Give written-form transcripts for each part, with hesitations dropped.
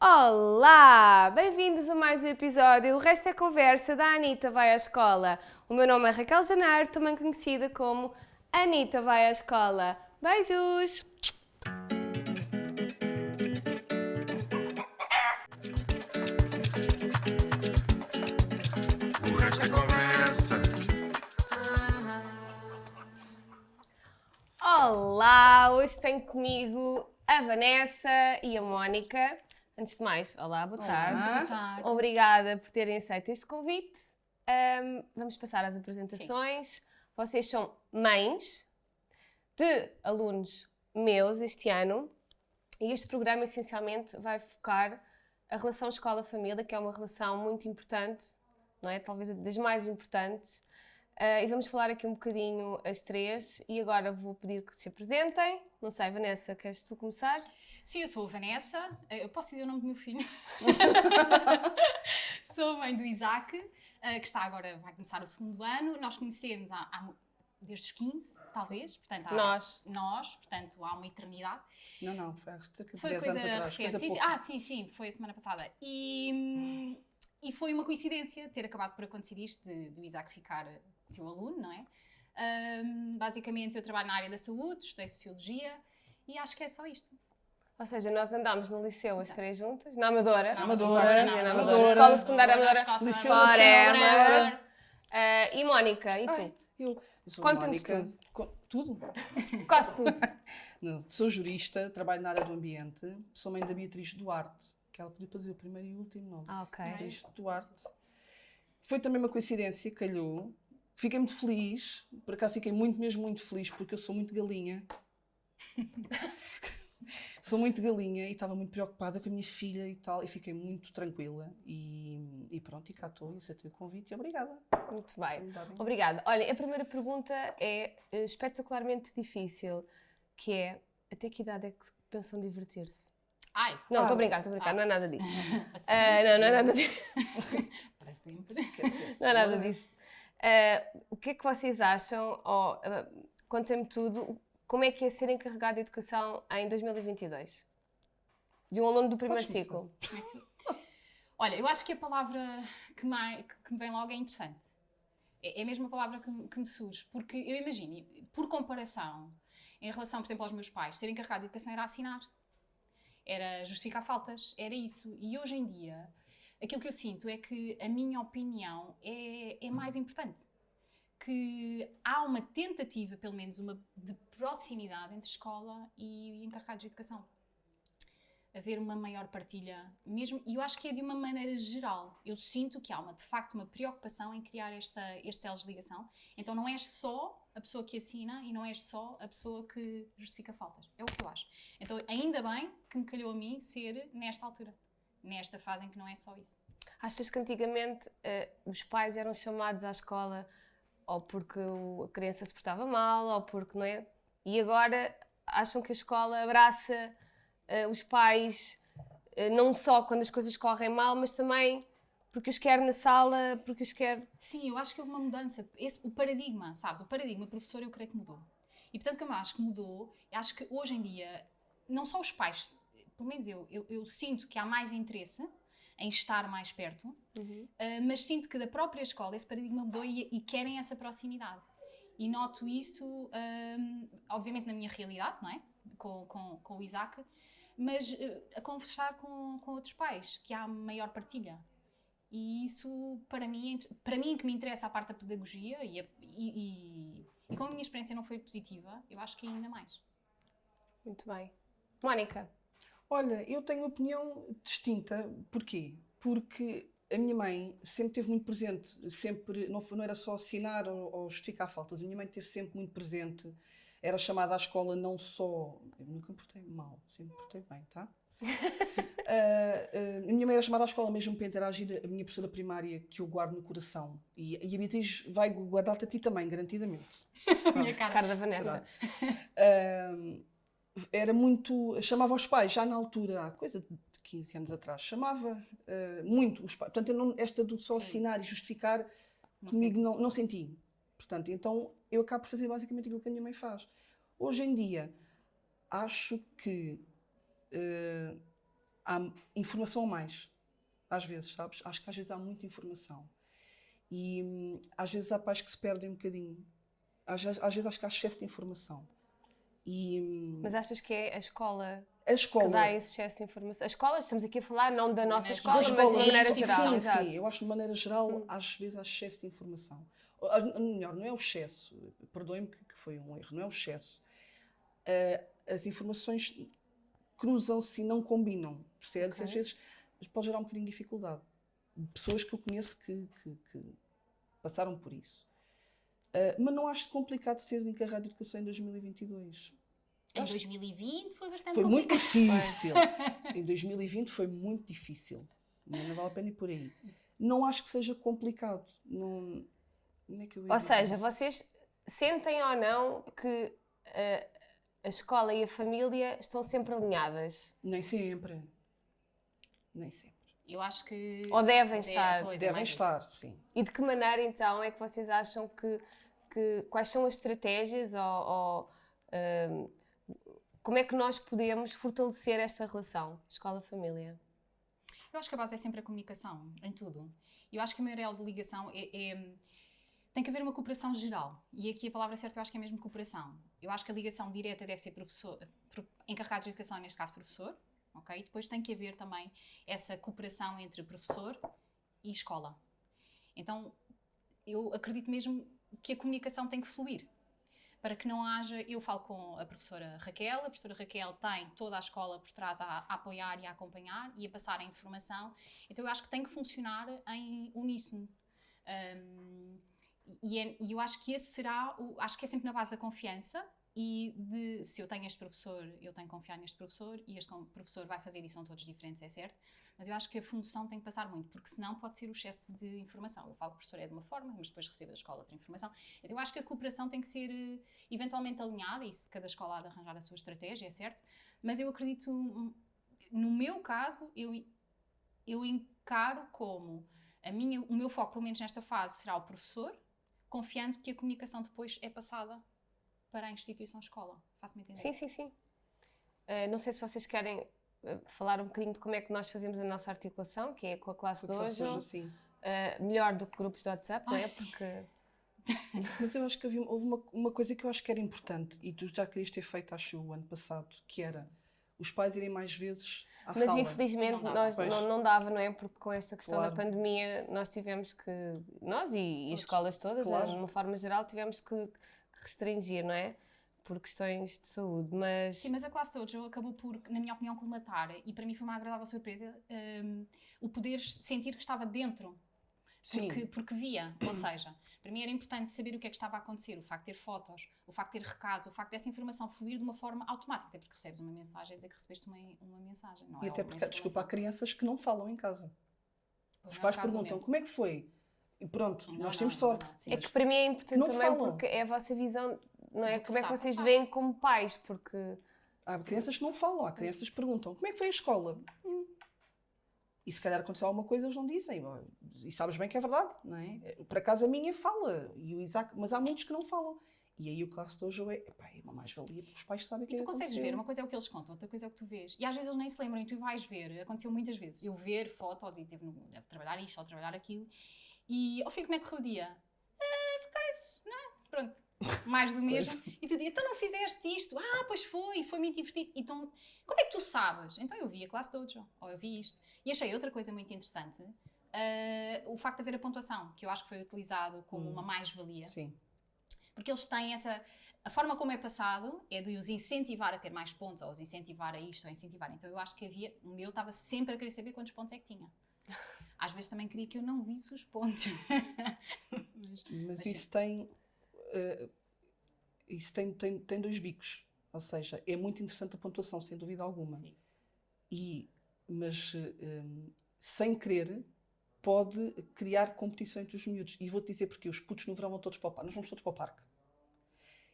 Olá! Bem-vindos a mais um episódio. O resto é conversa da Anitta Vai à Escola. O meu nome é Raquel Janeiro, também conhecida como Anitta Vai à Escola. Beijos! O resto é conversa. Olá! Hoje tenho comigo a Vanessa e a Mónica. Antes de mais, olá, boa tarde. Boa tarde. Obrigada por terem aceito este convite. Vamos passar às apresentações. Vocês são mães de alunos meus este ano e este programa essencialmente vai focar a relação escola-família, que é uma relação muito importante, não é? Talvez das mais importantes. E vamos falar aqui um bocadinho as três e agora vou pedir que se apresentem. Não sei, Vanessa, queres tu começar? Sim, eu sou a Vanessa. Eu posso dizer o nome do meu filho? Sou a mãe do Isaac, que está agora, vai começar o segundo ano. Nós conhecemos desde os 15, talvez. Portanto, nós, portanto, há uma eternidade. Não, foi há cerca de Foi 10 coisa anos atrás. recente. Sim, foi a semana passada. E foi uma coincidência ter acabado por acontecer isto, do Isaac ficar teu aluno, não é? Basicamente, eu trabalho na área da saúde, estudei Sociologia e acho que é só isto. Ou seja, nós andámos no liceu as três juntas, na Amadora. Na Amadora. Escola Secundária Amadora. Liceu Forever. E Mónica, e tu? Ai, eu sou Conta-nos Mónica. Tudo? Quase tudo. Não, sou jurista, trabalho na área do ambiente, sou mãe da Beatriz Duarte, que ela podia fazer o primeiro e o último nome. Ok. Beatriz Duarte. Foi também uma coincidência, calhou. Fiquei muito feliz, por acaso fiquei mesmo muito feliz, porque eu sou muito galinha. Sou muito galinha e estava muito preocupada com a minha filha e tal, e fiquei muito tranquila. E pronto, e cá estou, e aceitei o convite e obrigada. Muito bem. Obrigada. Olha, a primeira pergunta é espetacularmente difícil, que é, até que idade é que pensam divertir-se? Ai, Não, estou a brincar, não é nada disso. para Não é nada disso. para sempre. Não é nada disso. O que é que vocês acham, contem-me tudo, como é que é ser encarregado de educação em 2022? De um aluno do primeiro Podes ciclo. Olha, eu acho que a palavra que me vem logo é interessante. É a mesma palavra que me surge, porque eu imagino, por comparação, em relação, por exemplo, aos meus pais, ser encarregado de educação era assinar, era justificar faltas, era isso. E hoje em dia, aquilo que eu sinto é que a minha opinião é mais importante. Que há uma tentativa, pelo menos de proximidade entre escola e encarregados de educação. Haver uma maior partilha mesmo, e eu acho que é de uma maneira geral. Eu sinto que há de facto uma preocupação em criar estes elos de ligação. Então não és só a pessoa que assina e não és só a pessoa que justifica faltas. É o que eu acho. Então ainda bem que me calhou a mim ser nesta altura, nesta fase em que não é só isso. Achas que antigamente os pais eram chamados à escola ou porque a criança se portava mal, ou porque, não é? E agora acham que a escola abraça os pais, não só quando as coisas correm mal, mas também porque os quer na sala, porque os quer... Sim, eu acho que houve uma mudança. O paradigma, sabes? O paradigma professor eu creio que mudou. E portanto, como eu acho que mudou, eu acho que hoje em dia, não só os pais, pelo menos eu sinto que há mais interesse em estar mais perto, mas sinto que da própria escola esse paradigma mudou e querem essa proximidade. E noto isso, obviamente, na minha realidade, não é? Com o Isaac, mas a conversar com outros pais, que há maior partilha. E isso, para mim que me interessa a parte da pedagogia e como a minha experiência não foi positiva, eu acho que ainda mais. Muito bem. Mónica? Olha, eu tenho uma opinião distinta. Porquê? Porque a minha mãe sempre esteve muito presente, sempre, não era só assinar ou justificar faltas, a minha mãe esteve sempre muito presente, era chamada à escola não só, eu nunca me portei mal, sempre me portei bem, tá? A minha mãe era chamada à escola mesmo para interagir, a minha professora primária, que eu guardo no coração, e a Beatriz vai guardar-te a ti também, garantidamente. A minha Cara da Vanessa. Era muito, chamava os pais, já na altura, há coisa de 15 anos atrás, chamava muito os pais. Portanto, eu não, esta do só assinar e justificar, comigo não senti. Portanto, então eu acabo por fazer basicamente aquilo que a minha mãe faz. Hoje em dia, acho que há informação a mais, às vezes, sabes? Acho que às vezes há muita informação. E às vezes há pais que se perdem um bocadinho. Às vezes acho que há excesso de informação. Mas achas que é a escola A escola... que dá esse excesso de informação? A escola, estamos aqui a falar não da nossa Mas escola, da mas de escola, maneira sim, geral. Sim, Exato. sim. Eu acho que de maneira geral, às vezes há excesso de informação. Melhor, não é o excesso. Perdoem-me que foi um erro. Não é o excesso. As informações cruzam-se e não combinam. Percebes? Ok. Às vezes pode gerar um bocadinho de dificuldade. Pessoas que eu conheço que passaram por isso. Mas não acho complicado ser encarregado de educação em 2022. Em 2020 foi bastante Foi muito complicado. difícil. Em 2020 foi muito difícil. Não vale a pena ir por aí. Não acho que seja complicado. Não, como é que eu ia Ou dizer? seja, vocês sentem ou não que a escola e a família estão sempre alinhadas? Nem sempre. Nem sempre. Eu acho que... Ou devem estar? Pois, é Devem mais isso. estar, sim. E de que maneira, então, é que vocês acham que quais são as estratégias ou como é que nós podemos fortalecer esta relação escola-família? Eu acho que a base é sempre a comunicação, em tudo. Eu acho que o maior elo de ligação tem que haver uma cooperação geral. E aqui a palavra certa eu acho que é mesmo cooperação. Eu acho que a ligação direta deve ser professor, encarregado de educação, neste caso professor, ok? Depois tem que haver também essa cooperação entre professor e escola. Então, eu acredito mesmo que a comunicação tem que fluir. Para que não haja... Eu falo com a professora Raquel tem toda a escola por trás a apoiar e a acompanhar e a passar a informação. Então eu acho que tem que funcionar em uníssono. E eu acho que esse será... Acho que é sempre na base da confiança e de... Se eu tenho este professor, eu tenho que confiar neste professor e este professor vai fazer isso, são todos diferentes, é certo. Mas eu acho que a função tem que passar muito, porque senão pode ser o excesso de informação. Eu falo que o professor é de uma forma, mas depois recebe da escola outra informação. Então eu acho que a cooperação tem que ser eventualmente alinhada, e se cada escola há de arranjar a sua estratégia, é certo. Mas eu acredito, no meu caso, eu encaro como o meu foco, pelo menos nesta fase, será o professor, confiando que a comunicação depois é passada para a instituição escola. Faço-me entender? Sim, sim, sim. Não sei se vocês querem falar um bocadinho de como é que nós fazemos a nossa articulação, que é com a classe de hoje, Sim. melhor do que grupos de WhatsApp, não é? Sim. Porque Mas eu acho que houve uma coisa que eu acho que era importante e tu já querias ter feito, acho, o ano passado, que era os pais irem mais vezes à mas sala. infelizmente Não dava. nós Pois. não dava, não é? Porque com esta questão Claro. da pandemia nós tivemos que, nós e Todos. escolas todas, Claro. de uma forma geral, tivemos que restringir, não é? Por questões de saúde, mas... Sim, mas a classe de hoje acabou por, na minha opinião, colmatar, e para mim foi uma agradável surpresa, o poder sentir que estava dentro, Sim. porque via. Ou seja, para mim era importante saber o que é que estava a acontecer, o facto de ter fotos, o facto de ter recados, o facto dessa informação fluir de uma forma automática, até porque recebes uma mensagem a dizer que recebeste uma mensagem, não E é? até Uma porque, desculpa, há informação. crianças que não falam em casa. Pois Os não é o pais caso perguntam, meu. como é que foi? E pronto, Não, nós não, temos não, sorte. não, sim. É que para mim é importante Não também falam. porque é a vossa visão, não é? Do que Como é se que está a vocês passar. veem como pais, porque... Há crianças que não falam, há crianças que perguntam, como é que foi a escola? E se calhar aconteceu alguma coisa, eles não dizem. E sabes bem que é verdade, não é? Por acaso a minha fala, e o Isaac, mas há muitos que não falam. E aí o classe de hoje é uma mais-valia, porque os pais sabem o que E é tu que consegues aconteceu. ver, uma coisa é o que eles contam, outra coisa é o que tu vês. E às vezes eles nem se lembram e tu vais ver. Aconteceu muitas vezes. Eu ver fotos e tive a trabalhar isto ou trabalhar aquilo. E ao fim, como é que correu o dia? Não é? Pronto. Mais do mesmo. E tu dizes, então não fizeste isto? Ah, pois foi muito divertido. Então, como é que tu sabes? Então eu vi a classe dojo, ou eu vi isto. E achei outra coisa muito interessante, o facto de haver a pontuação, que eu acho que foi utilizado como uma mais-valia. Sim. Porque eles têm essa... A forma como é passado é de os incentivar a ter mais pontos, ou os incentivar a isto, ou incentivar. Então eu acho que havia... O meu estava sempre a querer saber quantos pontos é que tinha. Às vezes também queria que eu não visse os pontos. Mas isso tem... isso tem dois bicos. Ou seja, é muito interessante a pontuação, sem dúvida alguma. Sim. Mas sem querer, pode criar competição entre os miúdos. E vou-te dizer porque os putos no verão vão todos para o parque. Nós vamos todos para o parque.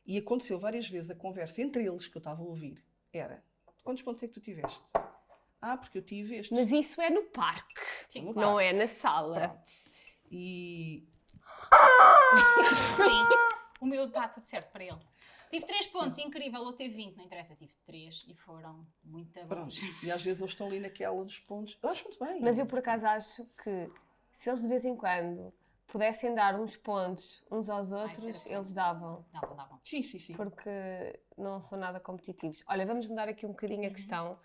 E aconteceu várias vezes a conversa entre eles, que eu estava a ouvir, era, quantos pontos é que tu tiveste? Ah, porque eu tive estes. Mas isso é no parque, Sim, não claro. é na sala. Pronto. E Sim. O meu está tudo certo para ele. Tive 3 pontos, incrível, ou teve 20, não interessa, tive 3 e foram muito Pronto. bons. E às vezes eles estão ali naquela dos pontos. Eu acho muito bem. Mas eu por acaso acho que se eles de vez em quando pudessem dar uns pontos uns aos outros, isso era eles davam. Davam. Sim, sim, sim. Porque não são nada competitivos. Olha, vamos mudar aqui um bocadinho a questão.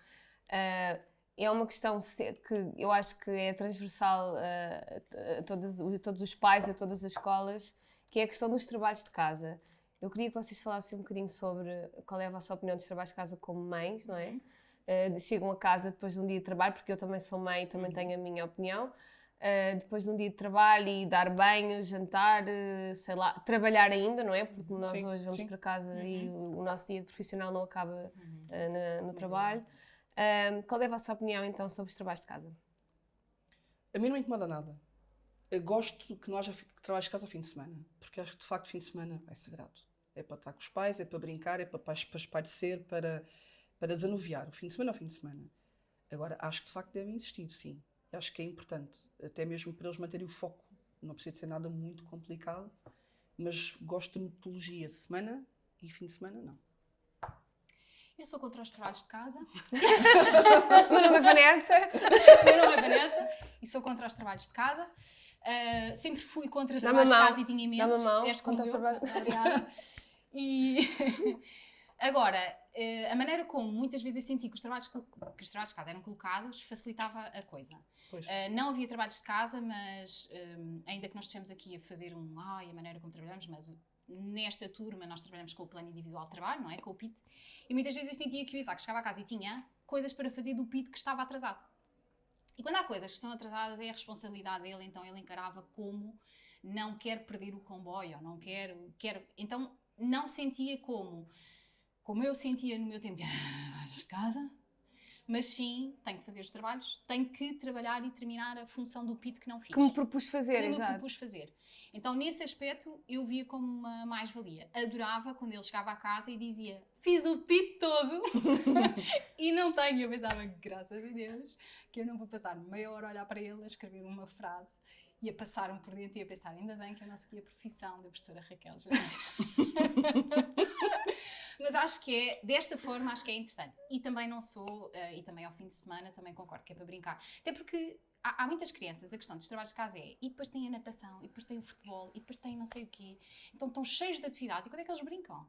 É uma questão que eu acho que é transversal a todos os pais, a todas as escolas, que é a questão dos trabalhos de casa. Eu queria que vocês falassem um bocadinho sobre qual é a vossa opinião dos trabalhos de casa como mães, não é? Chegam a casa depois de um dia de trabalho, porque eu também sou mãe e também tenho a minha opinião. Depois de um dia de trabalho e dar banho, jantar, sei lá, trabalhar ainda, não é? Porque nós Sim, hoje vamos sim. para casa e o nosso dia de profissional não acaba no trabalho. Qual é a vossa opinião então sobre os trabalhos de casa? A mim não me incomoda nada. Eu gosto que não haja trabalhos de casa ao fim de semana, porque acho que de facto o fim de semana é sagrado. É para estar com os pais, é para brincar, é para espairecer, para desanuviar. O fim de semana é o fim de semana. Agora, acho que de facto devem existir, sim. Acho que é importante, até mesmo para eles manterem o foco. Não precisa de ser nada muito complicado, mas gosto de metodologia semana e fim de semana não. Eu sou contra os trabalhos de casa. O meu nome é Vanessa. Meu nome é Vanessa e sou contra os trabalhos de casa. Sempre fui contra Dá-me a trabalhos de mão. casa e tinha Dá-me a imensos. mão. És como Contra os eu. trabalhos. Obrigada. E agora, a maneira como muitas vezes eu senti que os trabalhos de casa eram colocados facilitava a coisa. Pois. Não havia trabalhos de casa, mas ainda que nós estejamos aqui a fazer a maneira como trabalhamos, mas nesta turma nós trabalhamos com o plano individual de trabalho, não é? Com o PIT. E muitas vezes eu sentia que o Isaac chegava a casa e tinha coisas para fazer do PIT que estava atrasado. E quando há coisas que estão atrasadas é a responsabilidade dele, então ele encarava como não quer perder o comboio, ou não quer. Então não sentia como eu sentia no meu tempo, vais de casa, mas sim, tenho que fazer os trabalhos, tenho que trabalhar e terminar a função do PIT que não fiz. Que me propus fazer, que me exato. propus fazer. Então, nesse aspecto, eu via como uma mais-valia. Adorava quando ele chegava a casa e dizia, fiz o PIT todo e não tenho. Eu pensava, graças a Deus, que eu não vou passar meia hora a olhar para ele, a escrever uma frase e a passar-me por dentro e a pensar, ainda bem que eu não segui a profissão da professora Raquel Janeiro. Mas acho que é, desta forma, acho que é interessante. E também não sou, e também ao fim de semana, também concordo que é para brincar. Até porque há muitas crianças, a questão dos trabalhos de casa é, e depois tem a natação, e depois tem o futebol, e depois tem não sei o quê. Então estão cheios de atividades, e quando é que eles brincam?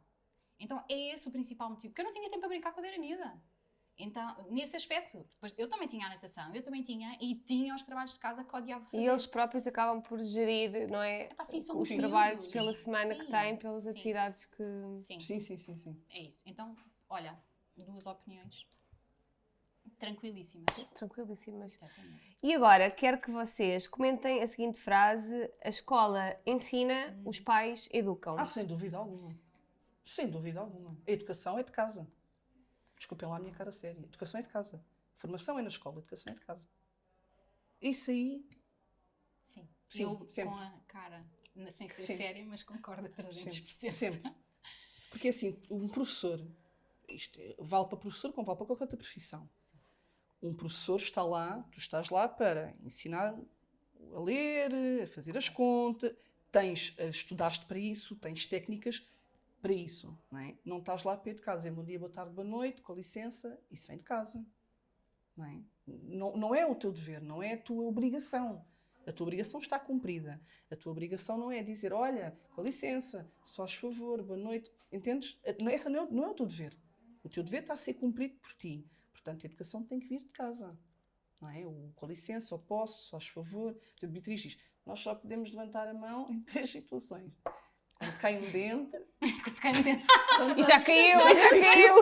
Então é esse o principal motivo, porque eu não tinha tempo para brincar quando era miúda. Então, nesse aspecto, depois, eu também tinha a natação, eu também tinha, e tinha os trabalhos de casa que odiava fazer. E eles próprios acabam por gerir, não é? Sim, são os muito trabalhos miúdos. pela semana que Sim, têm, pelas sim. atividades que... Sim, Sim. é isso. Então, olha, 2 opiniões tranquilíssimas. Tranquilíssimas. Exatamente. E agora, quero que vocês comentem a seguinte frase: a escola ensina, os pais educam. Sem dúvida alguma. Sem dúvida alguma. A educação é de casa. Desculpem lá a minha cara séria. A educação é de casa. Formação é na escola, a educação é de casa. Isso aí... Sim. Sim, Eu, sempre. com a cara, sem ser Sim. séria, mas concordo a 300%. Sempre. Porque assim, um professor, vale para professor como vale para qualquer outra profissão. Um professor está lá, tu estás lá para ensinar a ler, a fazer as contas, estudaste para isso, tens técnicas para isso, não é? Não estás lá para educar, dizer bom dia, boa tarde, boa noite, com licença, isso vem de casa, não é? Não é o teu dever, não é a tua obrigação. A tua obrigação está cumprida. A tua obrigação não é dizer, olha, com licença, só faz favor, boa noite, entendes? Essa não é o teu dever. O teu dever está a ser cumprido por ti. Portanto, a educação tem que vir de casa, não é? O com licença, ou posso, faz favor. Por exemplo, Beatriz diz, nós só podemos levantar a mão em 3 situações. Quando cai um dente... E já caiu, já caiu!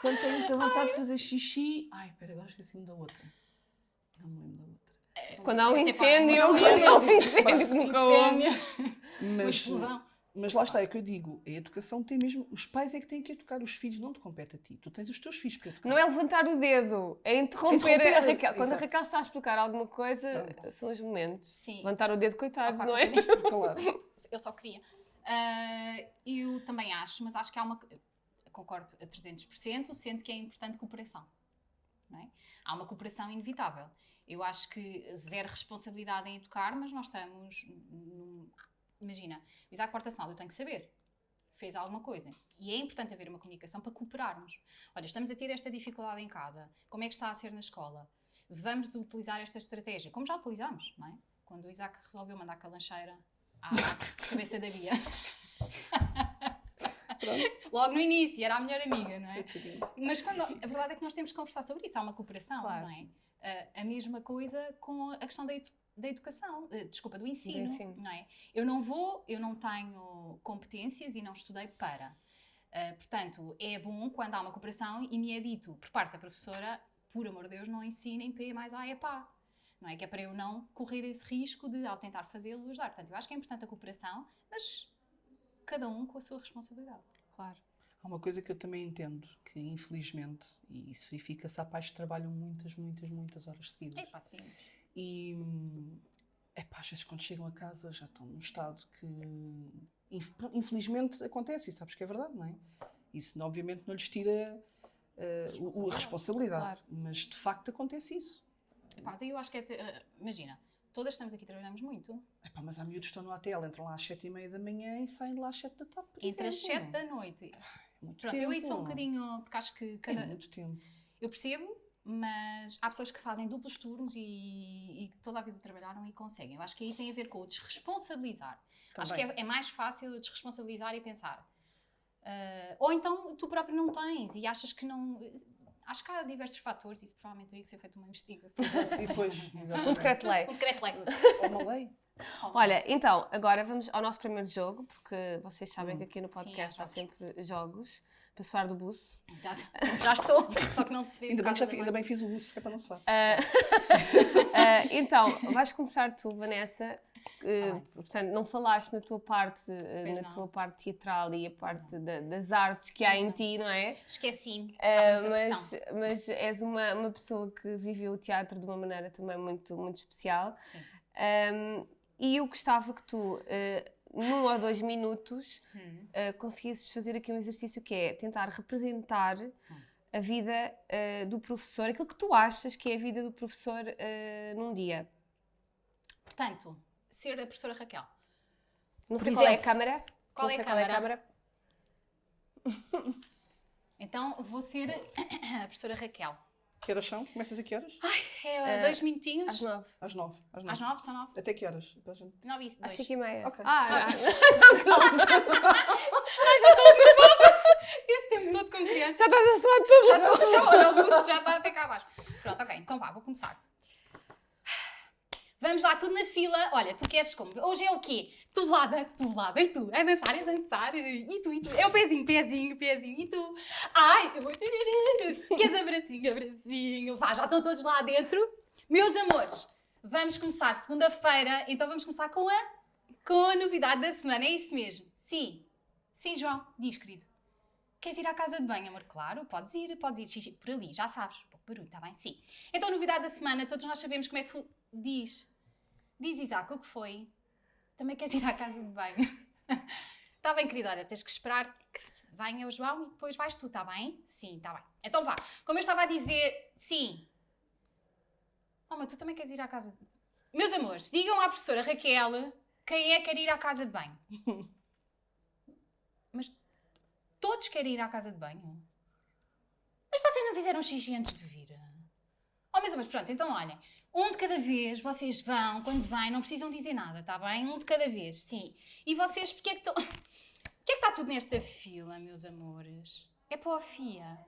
Quando tenho muita vontade de fazer xixi... Ai, espera, agora esqueci-me da outra. Não me lembro da outra. Quando há um Epá, incêndio, quando quando há um há incêndio que nunca houve. Uma explosão. Mas lá está, é o que eu digo. A educação tem mesmo... Os pais é que têm que educar. Os filhos não te compete a ti. Tu tens os teus filhos para educar. Não é levantar o dedo, é interromper a Raquel. Quando a Exato. Raquel está a explicar alguma coisa, Exato. são os momentos. Sim. Levantar o dedo, coitados, Opa, não é? Claro. Eu só queria. Eu também acho, mas acho que há uma... Concordo a 300%, sendo que é importante cooperação. Não é? Há uma cooperação inevitável. Eu acho que zero responsabilidade em educar, mas nós estamos... Imagina, o Isaac porta-se mal, eu tenho que saber. fez alguma coisa. E é importante haver uma comunicação para cooperarmos. Olha, estamos a ter esta dificuldade em casa. Como é que está a ser na escola? Vamos utilizar esta estratégia. Como já utilizámos, não é? Quando o Isaac resolveu mandar com a lancheira à cabeça da Bia. Logo no início, era a melhor amiga, não é? Mas a verdade é que nós temos que conversar sobre isso. Há uma cooperação, Claro. não é? A mesma coisa com a questão da educação, do ensino, não é? Eu não tenho competências e não estudei para. Portanto, é bom quando há uma cooperação e me é dito por parte da professora, por amor de Deus, não ensinem P mais A é pá. Não é? Que é para eu não correr esse risco de, ao tentar fazê-lo, ajudar. Portanto, eu acho que é importante a cooperação, mas cada um com a sua responsabilidade. Claro. Há uma coisa que eu também entendo, que infelizmente, e isso verifica-se, há pais que trabalham muitas horas seguidas. É pá, sim. E às vezes quando chegam a casa já estão num estado que infelizmente acontece, e sabes que é verdade, não é? Isso obviamente não lhes tira a responsabilidade, Claro. mas de facto acontece isso. Epá, mas eu acho que imagina, todas estamos aqui, trabalhamos muito. Mas há miúdos que estão no ATL, entram lá às 7h30 da manhã e saem de lá às 7 da tarde, por Entre as exemplo. 7 da noite. Muito Pronto, tempo. eu aí sou um bocadinho, porque acho que É muito tempo. eu percebo, mas há pessoas que fazem duplos turnos e toda a vida trabalharam e conseguem. Eu acho que aí tem a ver com o desresponsabilizar. Acho que é mais fácil eu desresponsabilizar e pensar. Ou então tu próprio não tens e achas que não... Acho que há diversos fatores, isso provavelmente teria que ser feita uma investigação. E depois, Um decreto-lei. Um decreto-lei. ou uma lei. Olha, então, agora vamos ao nosso primeiro jogo, porque vocês sabem que aqui no Sim, podcast há há sempre jogos para suar do buço. Exato. Já estou, só que não se vê. Ainda bem fiz o uso, que é para não se falar. Então, vais começar tu, Vanessa. bem. Portanto, não falaste na tua parte, não. tua parte teatral e a parte das artes que há Pois em não. ti, não é? Esqueci-me. Há muita Mas, pressão. mas és uma pessoa que viveu o teatro de uma maneira também muito, muito especial. Sim. E eu gostava que tu, num ou 2 minutos, conseguisses fazer aqui um exercício que é tentar representar a vida do professor, aquilo que tu achas que é a vida do professor num dia. Portanto, ser a professora Raquel. Não Por sei qual é a exemplo, câmara. qual Não é sei a qual é a câmara? câmara. Então, vou ser a professora Raquel. Que horas são? Começas a que horas? É 2 minutinhos. Às 9. Às 9. Às 9, são 9. Até que horas? Para a gente... 9 e 2. Às 5h30. Ok. Esse tempo todo com crianças. Já estás a suar tudo. Já está até cá abaixo. Pronto, ok, então vá, vou começar. Vamos lá, tudo na fila. Olha, tu queres como? Hoje é o quê? Tubulada, e tu? É dançar, e tu? É o pezinho, e tu? Ai, eu vou... Queres abracinho? Vá, já estão todos lá dentro. Meus amores, vamos começar segunda-feira, então vamos começar com a novidade da semana, é isso mesmo? Sim, João, diz, querido. Queres ir à casa de banho, amor? Claro, podes ir, xixi, por ali, já sabes. Pouco barulho, está bem? Sim. Então, a novidade da semana, todos nós sabemos como é que foi. Diz, Isaac, o que foi? Também queres ir à casa de banho? Está bem, querido, olha, tens que esperar que venha o João e depois vais tu, está bem? Sim, está bem. Então vá, como eu estava a dizer, sim. Oh, mas tu também queres ir à casa de... Meus amores, digam à professora Raquel quem é que quer ir à casa de banho. Mas todos querem ir à casa de banho? Mas vocês não fizeram xixi antes de vir? Oh, meus amores, pronto, então olhem. Um de cada vez, vocês vão, quando vêm, não precisam dizer nada, está bem? Um de cada vez, sim. E vocês, porque é que estão... Porquê é que está tudo nesta fila, meus amores? É para o AFIA.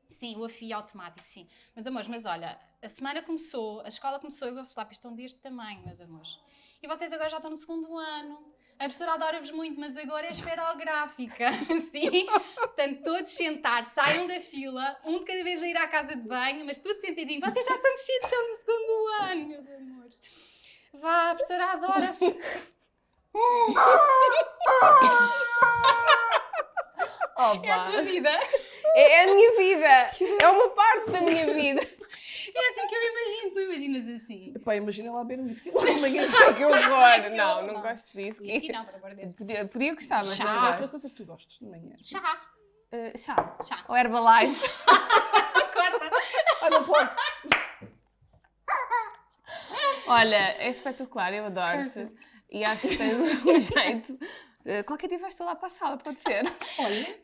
Sim, o AFIA automático, sim. Meus amores, mas olha, a semana começou, a escola começou e vocês lápis estão deste tamanho, meus amores. E vocês agora já estão no 2º ano. A professora adora-vos muito, mas agora é esferográfica, sim? Portanto, todos sentar, saiam da fila, um de cada vez a ir à casa de banho, mas tudo sentadinho. Vocês já são crescidos, são do 2º ano, meus amores. Vá, a professora adora-vos. É a tua vida. É a minha vida. É uma parte da minha vida. É assim que eu imagino, tu imaginas assim. Epá, imagina lá beber um whisky. Ai, que horror. Não gosto de Whisky whisky. não, pelo amor de Deus. Podia gostar, mas Chá, não Outra gosto. coisa que tu gostes de manhã. Chá. Chá. Ou Herbalife. Corta. Ah, não pode. Olha, é espetacular, eu adoro-te. E acho que tens um jeito Qualquer dia vais lá para a sala, pode ser.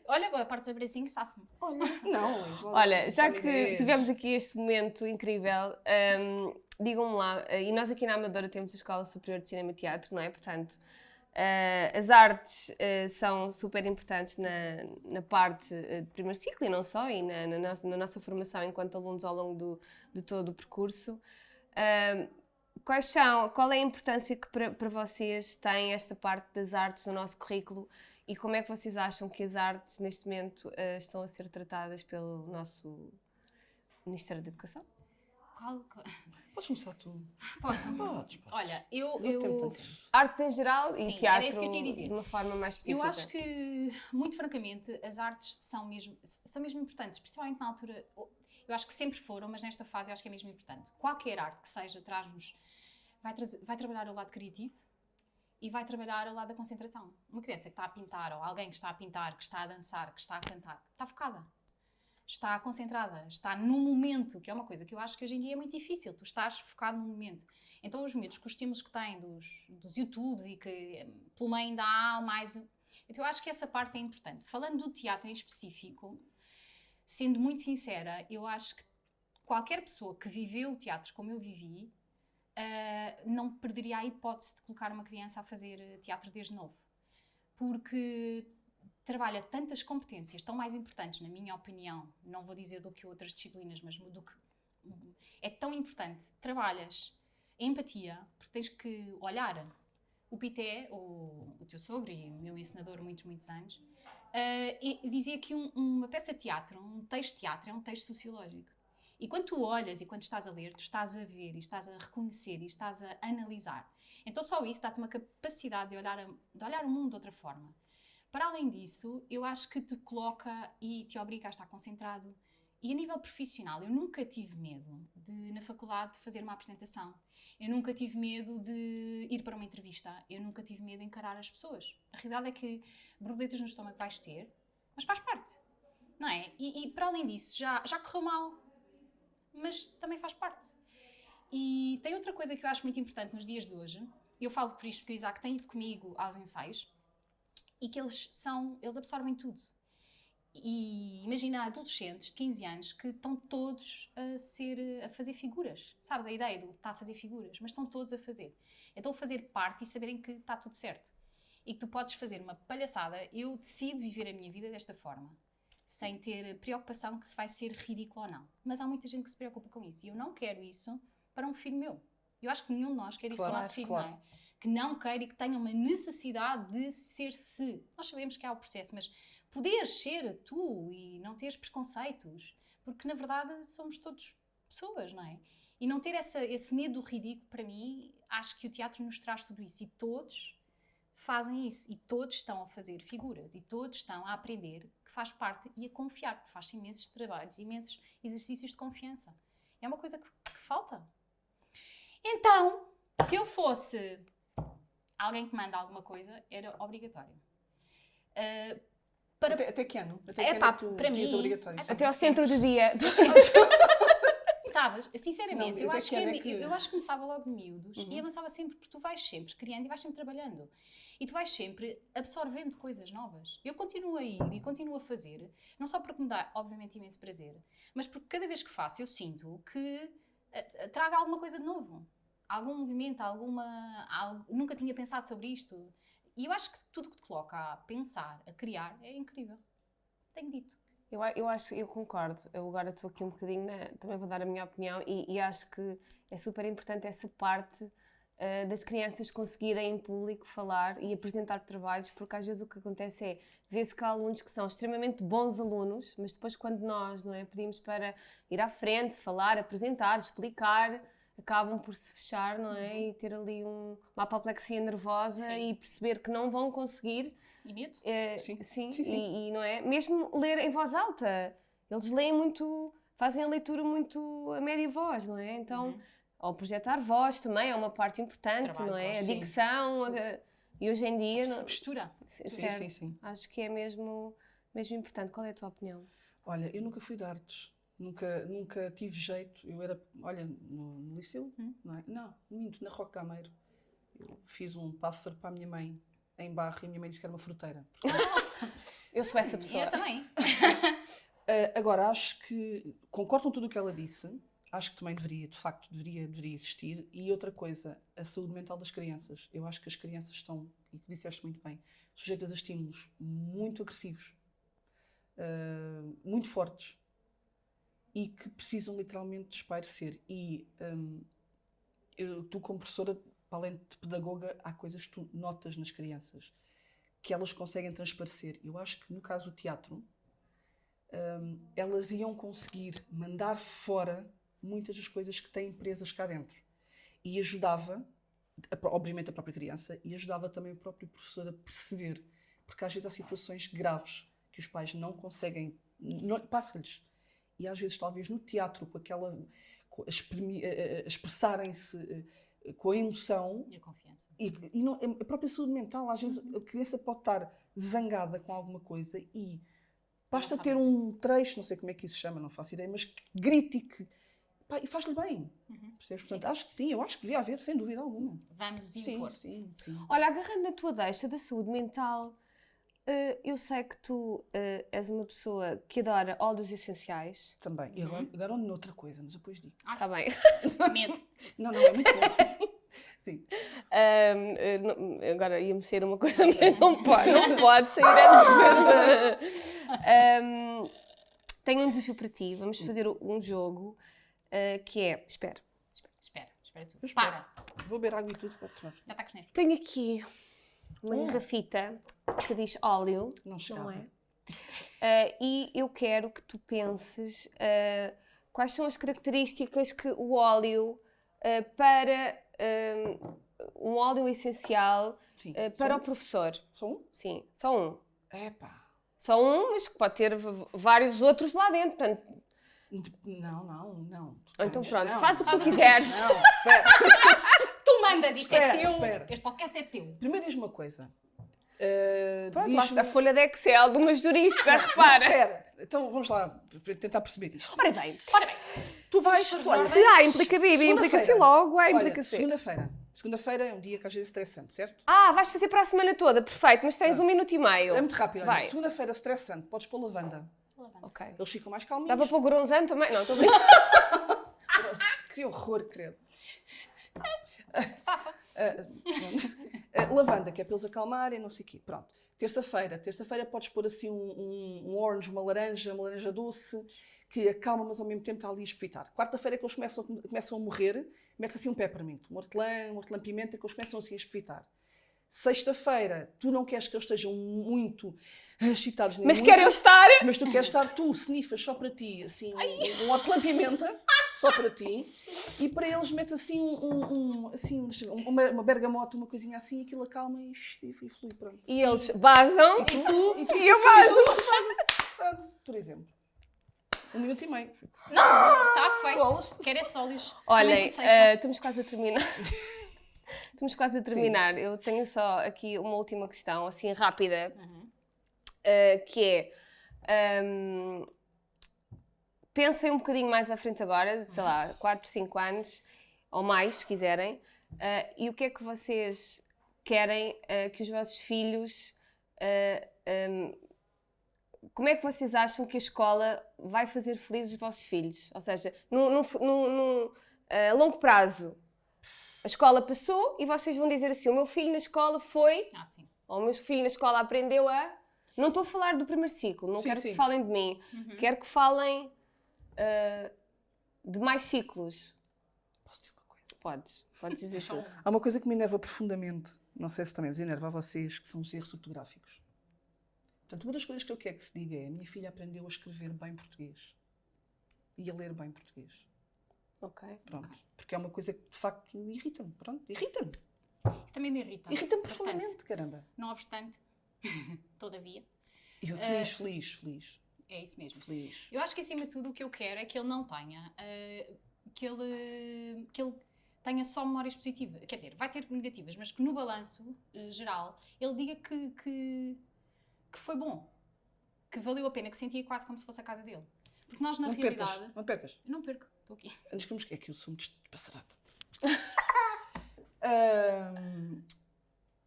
Olha, a parte dos abracinhos safa-me. Não, Olha, já que tivemos aqui este momento incrível, digam-me lá, e nós aqui na Amadora temos a Escola Superior de Cinema e Teatro, não é? Portanto, as artes são super importantes na parte de primeiro ciclo e não só, e na nossa formação enquanto alunos ao longo de todo o percurso. Qual é a importância que para vocês tem esta parte das artes no nosso currículo e como é que vocês acham que as artes neste momento estão a ser tratadas pelo nosso Ministério da Educação? Podes começar tu. Posso? Podes. Olha, Artes em geral e Sim, teatro era isso que eu te ia dizer. de uma forma mais específica. Eu acho que, muito francamente, as artes são mesmo importantes, principalmente na altura. Eu acho que sempre foram, mas nesta fase eu acho que é mesmo importante. Qualquer arte que seja, vai trabalhar o lado criativo e vai trabalhar o lado da concentração. Uma criança que está a pintar, ou alguém que está a pintar, que está a dançar, que está a cantar, está focada. Está concentrada, está no momento, que é uma coisa que eu acho que hoje em dia é muito difícil, tu estás focado no momento. Então os miúdos com os estímulos que têm dos YouTubes e que pelo meio ainda há mais... Então eu acho que essa parte é importante. Falando do teatro em específico, sendo muito sincera, eu acho que qualquer pessoa que viveu o teatro como eu vivi, não perderia a hipótese de colocar uma criança a fazer teatro desde novo. Porque trabalha tantas competências tão mais importantes, na minha opinião, não vou dizer do que outras disciplinas, mas do que é tão importante. Trabalhas empatia, porque tens que olhar. O Pité, o teu sogro e o meu ensinador muitos anos, dizia que uma peça de teatro, um texto de teatro, é um texto sociológico. E quando tu olhas e quando estás a ler, tu estás a ver e estás a reconhecer e estás a analisar. Então só isso dá-te uma capacidade de olhar o mundo de outra forma. Para além disso, eu acho que te coloca e te obriga a estar concentrado. E a nível profissional, eu nunca tive medo de, na faculdade, fazer uma apresentação. Eu nunca tive medo de ir para uma entrevista. Eu nunca tive medo de encarar as pessoas. A realidade é que borboletas no estômago vais ter, mas faz parte, não é? E para além disso, já correu mal, mas também faz parte. E tem outra coisa que eu acho muito importante nos dias de hoje. Eu falo por isto porque o Isaac tem ido comigo aos ensaios. E que eles absorvem tudo. E imagina adolescentes de 15 anos que estão todos a fazer figuras. Sabes a ideia do está a fazer figuras? Mas estão todos a fazer. Então a fazer parte e saberem que está tudo certo. E que tu podes fazer uma palhaçada. Eu decido viver a minha vida desta forma. Sem ter preocupação que se vai ser ridículo ou não. Mas há muita gente que se preocupa com isso. E eu não quero isso para um filho meu. Eu acho que nenhum de nós quer isso para o nosso filho, não é? Que não queira e que tenha uma necessidade de ser-se. Nós sabemos que há o processo, mas poderes ser tu e não teres preconceitos, porque na verdade somos todos pessoas, não é? E não ter esse medo do ridículo, para mim, acho que o teatro nos traz tudo isso. E todos fazem isso. E todos estão a fazer figuras. E todos estão a aprender que faz parte e a confiar, porque faz imensos trabalhos, imensos exercícios de confiança. É uma coisa que falta. Então, se eu fosse alguém que manda alguma coisa, era obrigatório. Até que ano? Até que ano tu para mim, obrigatório? Até ao centro do dia. Sabes, sinceramente, Não, eu acho que eu acho que começava logo de miúdos e avançava sempre, porque tu vais sempre criando e vais sempre trabalhando. E tu vais sempre absorvendo coisas novas. Eu continuo a ir e continuo a fazer, não só porque me dá, obviamente, imenso prazer, mas porque cada vez que faço eu sinto que traga alguma coisa de novo. Algum movimento, nunca tinha pensado sobre isto. E eu acho que tudo que te coloca a pensar, a criar, é incrível. Tenho dito. Eu concordo. Eu agora estou aqui um bocadinho, também vou dar a minha opinião e acho que é super importante essa parte das crianças conseguirem em público falar e apresentar trabalhos, porque às vezes o que acontece é, vê-se que há alunos que são extremamente bons alunos, mas depois quando nós, não é, pedimos para ir à frente, falar, apresentar, explicar, acabam por se fechar, não é? E ter ali uma apoplexia nervosa. Sim. E perceber que não vão conseguir. E medo? Sim. E não é? Mesmo ler em voz alta. Eles leem muito, fazem a leitura muito a média voz, não é? Então, ao projetar voz também é uma parte importante, trabalho, não é? A dicção, e hoje em dia... A postura. Sim. Acho que é mesmo importante. Qual é a tua opinião? Olha, eu nunca fui de artes. Nunca tive jeito. Eu era, olha, no liceu, não é? Não, minto, na Roque Gameiro. Eu fiz um pássaro para a minha mãe. em barro e a minha mãe disse que era uma fruteira. Portanto, Eu sou essa pessoa. Eu também. agora, acho que concordo com tudo o que ela disse. Acho que também deveria, de facto, deveria existir. E outra coisa, a saúde mental das crianças. Eu acho que as crianças estão, e que disseste muito bem, sujeitas a estímulos muito agressivos, muito fortes, e que precisam literalmente de espairecer. E tu, como professora, para além de pedagoga, há coisas que tu notas nas crianças que elas conseguem transparecer. Eu acho que no caso do teatro, elas iam conseguir mandar fora muitas das coisas que têm presas cá dentro. E ajudava, obviamente, a própria criança, e ajudava também o próprio professor a perceber. Porque às vezes há situações graves que os pais não conseguem, passa-lhes. E às vezes, talvez no teatro, a expressarem-se com a emoção E a confiança. e não, a própria saúde mental, às vezes a criança pode estar zangada com alguma coisa e basta ter um trecho, não sei como é que isso se chama, não faço ideia, mas que grite e faz-lhe bem. Percebes? Portanto, acho que sim, eu acho que devia haver, sem dúvida alguma. Vamos impor. Sim. Olha, agarrando na tua deixa da saúde mental, eu sei que tu és uma pessoa que adora óleos essenciais. Também. E agora noutra coisa, mas eu depois digo. Está bem. Medo. Não, é muito bom. Sim. Agora ia-me ser uma coisa, mas não pode sair. Tenho um desafio para ti. Vamos fazer um jogo que é... Espera Espera tu. Eu espero. Para. Vou beber água e tudo para tomar. Já está com os nervos. Tenho aqui uma garrafita que diz óleo. Não chegava. Não é? E eu quero que tu penses quais são as características que o óleo para um óleo essencial Sim. para o professor. Só um? Sim, só um. Epá. Só um, mas que pode ter vários outros lá dentro. Portanto, Não. então pronto, Não. faz o que Faz tu o que quiseres. Não, espera. Tu mandas, isto é teu. Espera. Este podcast é teu. Primeiro diz-me uma coisa. Pronto, Diz-me- lá está a folha de Excel de uma jurista, repara. Espera, então vamos lá tentar perceber isto. Ora bem, Tu vais, Por tu olha, favor. se A implica B, B implica C segunda-feira. logo, A Olha, implica C. Segunda-feira é um dia que às vezes é estressante, certo? Vais fazer para a semana toda, perfeito, mas tens 1 minuto e meio. É muito rápido. olha. Vai. Segunda-feira estressante, podes pôr lavanda. Ok. Eles ficam mais Dá calminhos. para pôr goronzano também? Não, estou bem. Que horror, credo. Safa. Lavanda, que é para eles acalmarem, não sei o quê. Pronto. Terça-feira podes pôr assim um orange, uma laranja doce, que acalma, mas ao mesmo tempo está ali a espevitar. Quarta-feira que eles começam a morrer, metes assim um peppermint, um hortelã-pimenta, que eles começam assim a espevitar. Sexta-feira, tu não queres que eles estejam muito excitados. nem Mas muito, querem estar? Mas tu queres estar, tu snifas só para ti, assim, um hortelã-pimenta, só para ti, e para eles metes assim uma bergamota, uma coisinha assim, aquilo acalma e flui, pronto. E eles basam E eu baso. Pronto, por exemplo. 1 minuto e meio. Está feito. Quero é sóleos. Olhem, Somente de sexta. estamos quase a terminar. Estamos quase a terminar. Eu tenho só aqui uma última questão, assim rápida, que é... pensem um bocadinho mais à frente agora, sei lá, 4, 5 anos, ou mais, se quiserem, e o que é que vocês querem que os vossos filhos... como é que vocês acham que a escola vai fazer felizes os vossos filhos? Ou seja, a longo prazo, a escola passou e vocês vão dizer assim, o meu filho na escola foi, Sim. ou o meu filho na escola aprendeu a... Não estou a falar do primeiro ciclo, não quero que falem de mim. Quero que falem de mais ciclos. Posso dizer uma coisa? Podes dizer tudo. Há uma coisa que me enerva profundamente, não sei se também vos enerva a vocês, que são os erros ortográficos. Portanto, uma das coisas que eu quero que se diga é a minha filha aprendeu a escrever bem português e a ler bem português. Ok. Pronto. Porque é uma coisa que, de facto, irrita-me. Pronto, irrita-me. Isso também me irrita. Irrita-me bastante. profundamente, caramba. Não obstante, todavia, E eu feliz. é isso mesmo. Feliz. Eu acho que acima de tudo o que eu quero é que ele não tenha, que ele tenha só memórias positivas. Quer dizer, vai ter negativas, mas que no balanço geral ele diga que foi bom, que valeu a pena, que sentia quase como se fosse a casa dele. Porque nós na realidade... Não percas. Não perco, estou aqui. Antes que é que eu sou muito passarado.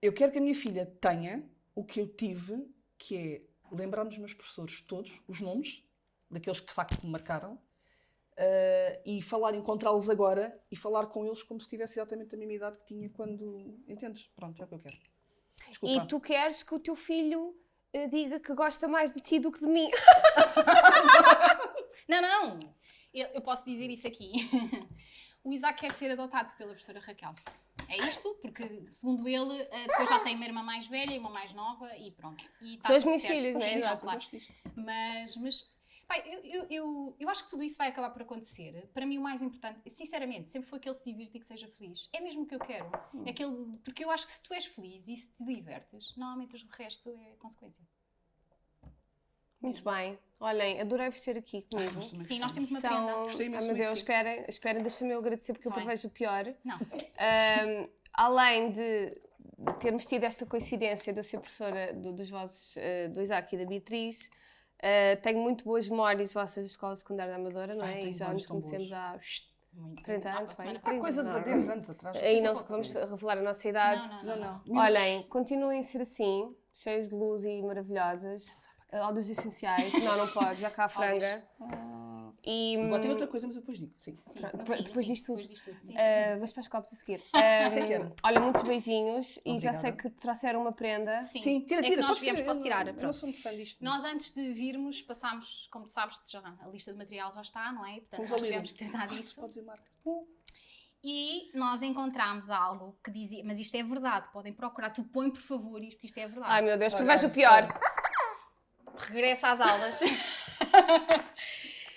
Eu quero que a minha filha tenha o que eu tive, que é lembrar-me dos meus professores todos, os nomes, daqueles que de facto me marcaram, e encontrá-los agora e falar com eles como se tivesse exatamente a mesma idade que tinha quando... Entendes? Pronto, é o que eu quero. Desculpa. E tu queres que o teu filho diga que gosta mais de ti do que de mim. Não. Eu posso dizer isso aqui. O Isaac quer ser adotado pela professora Raquel. É isto, porque, segundo ele, depois já tem uma irmã mais velha e uma mais nova e pronto. E tá São as tudo minhas certo. filhas, não é? Sim, Exato, claro. gosto disto. Mas pai, eu acho que tudo isso vai acabar por acontecer. Para mim, o mais importante, sinceramente, sempre foi que ele se divirta e que seja feliz. É mesmo o que eu quero. Porque eu acho que se tu és feliz e se te divertes, normalmente o resto é consequência. Muito bem. Olhem, adorei-vos ter aqui comigo. Nós também Sim, nós temos gostamos. uma prenda. Gostei imenso Ai, meu do Deus, whisky. esperem, deixa-me eu agradecer porque eu Tá bem. prevejo o pior. Não. Além de termos tido esta coincidência de eu ser professora dos vossos, do Isaac e da Beatriz, tenho muito boas memórias vossas da Escola Secundária da Amadora, não é? tenho E já memórias nos tão conhecemos boas. há Muito. 30 anos, a bem, semana 30, Coisa de não. 10 anos atrás. Aí não Pouco vamos tempo. revelar a nossa idade. Não. Olhem, continuem a ser assim, cheios de luz e maravilhosas. Óleos essenciais. Não pode, já cá a franga. E Agora tem outra coisa, mas eu depois digo. Sim. Sim, Pronto, no depois fim, disto tudo. sim. vamos para os copos a seguir. Sei que era. Olha, muitos beijinhos e já Obrigada. sei que te trouxeram uma prenda. Sim. Tira, É que tira. nós podes viemos, tirar, posso tirar. Eu não Pronto. sou muito fã disto. Nós, antes de virmos, passámos, como tu sabes, a lista de material já está, não é? Portanto, Fomos nós ao tivemos Lidl. que tratar Pode disso. dizer marca. E nós encontramos algo que dizia, mas isto é verdade, podem procurar, tu põe por favor isto, porque isto é verdade. Ai meu Deus, Olha, prevejo o pior. Regressa às aulas.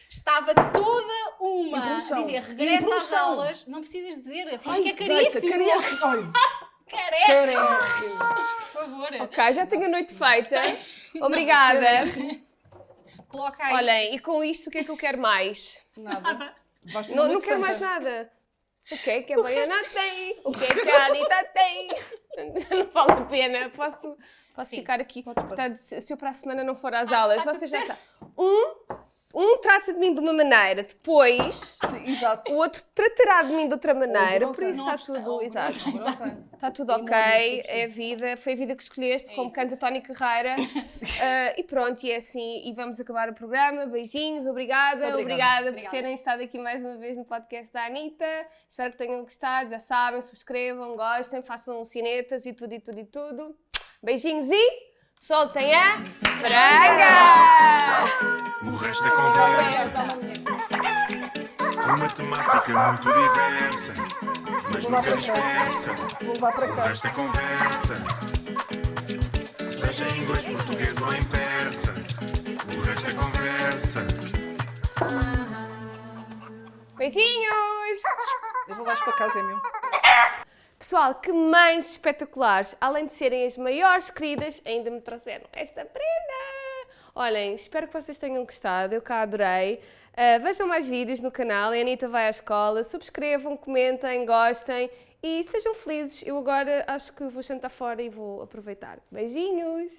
Estava toda uma a Promoção. dizer, regressa às Promoção. aulas, não precisas dizer, Ai, finge que é deita, caríssimo. caríssimo. Olha, Careca, carérrimo. por favor. Ok, já tenho a noite feita. Obrigada. Coloca aí. Olhem, e com isto o que é que eu quero mais? Nada. Vais ter Não, uma não noite quero santa. mais nada. O que é que a Baiana tem? O que é que a Anitta tem? Já não vale a pena. Posso Sim. ficar aqui. Podes. Portanto, se eu para a semana não for às aulas, tá vocês tudo já sabem. Um trata de mim de uma maneira, depois Sim, exato. o outro tratará de mim de outra maneira. Ou Por isso não está obsta- tudo ou exato. Agora sei. Está tudo E ok, amor, isso eu é a preciso. vida, foi a vida que escolheste, É como isso. canta Tony Carreira. E pronto, e é assim, e vamos acabar o programa. Beijinhos, obrigada por Obrigada. terem estado aqui mais uma vez no podcast da Anitta. Espero que tenham gostado, já sabem, subscrevam, gostem, façam cinetas e tudo, e tudo, e tudo. Beijinhos e soltem a franga! O resto é conversa, Dá uma minha. uma temática muito diversa, mas Vou lá nunca para dispersa. cá. Vou levar para O cá. resto é conversa, seja em inglês, português ou em persa. O resto é conversa. Beijinhos! Eu vou lá para casa, é meu. Pessoal, que mães espetaculares! Além de serem as maiores queridas, ainda me trouxeram esta prenda! Olhem, espero que vocês tenham gostado, eu cá adorei. Vejam mais vídeos no canal, a Anitta vai à escola, subscrevam, comentem, gostem e sejam felizes. Eu agora acho que vou jantar fora e vou aproveitar. Beijinhos!